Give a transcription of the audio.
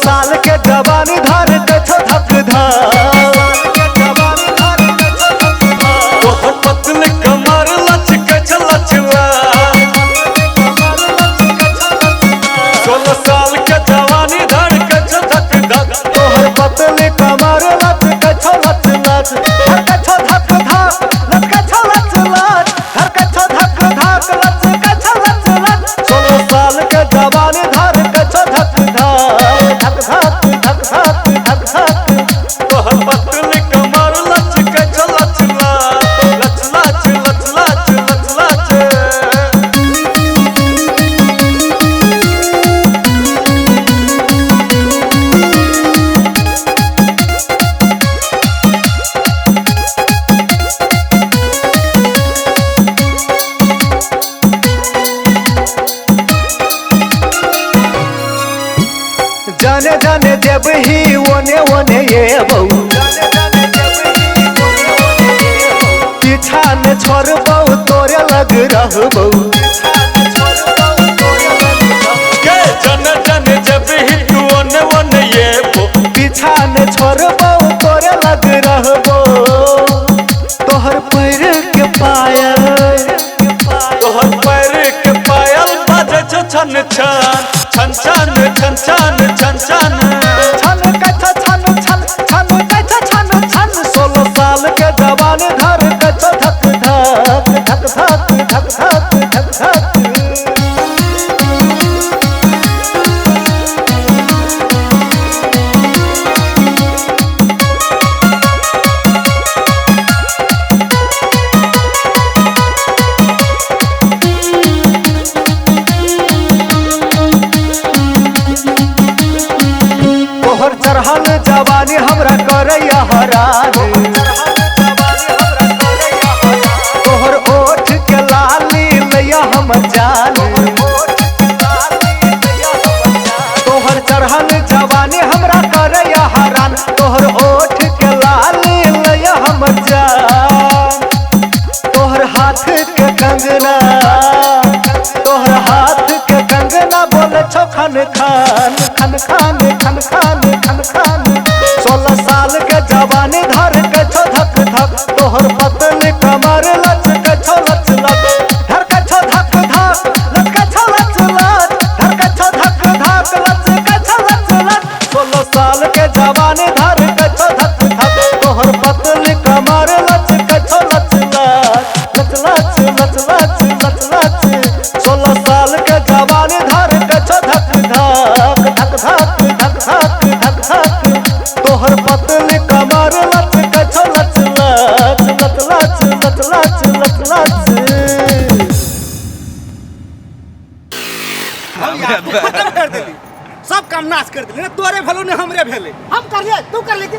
साल के जवानी धर के छो धक पतली कमर लचके लचला 16 साल के जवानी धर के छो धक धक तोहर पतली कमर लचके लचला धर के छो धक धक लचके लचला धर के छो धक धक लचके लचला 16 साल के जवानी धर के छो धक तोहर पतली कमर लचके लचला लचला लचला लचला जाने जाने जब ही ओने ओने ये बहू पीछा न छोड़ बहु तोरे लग रह बहु जन जन जब ही तू ओने ओने ये पीछा न छोड़ बहु तोरे लग रह तोहर पैर के पायल तोहर पैर के पायल बाजे छन छन छन छन छन छन छन छन छन कछ छन छन छन कछ छन छन 16 साल के जवान धर कछ धक धक धक धक धक धक धक तोहर चढ़ल जवानी हमरा करैया हरान तोहर ओठ के लाली लैया हमर जान तोहर चढ़ल जवानी हमरा करैया हरान तोहर ओठ के लाली लैया हमर जान तोहर हाथ के कंगना तोहर हाथ के कंगना बोले छो खन खान खन खान खन खान खन खान 16 साल के जवानी धर के छो धक धक तोहर पतली कमर लचके छो लचला धर के छो धक धक लचके छो लचला धर के छो धक धक लचके छो लचला 16 साल के जवानी धर के छो धक धक तोहर पतली कमर लचके छो लचला लचला लचला लचला 16 साल के जवानी धर के छो धक धक धक धक धक धक धक तोहर पतली कमर लचके छो लचला लचला लचला लचला खत्म कर देली सब काम नाश कर देली तोरे भेलो ने हमरे भेले हम कर ले तू कर लेती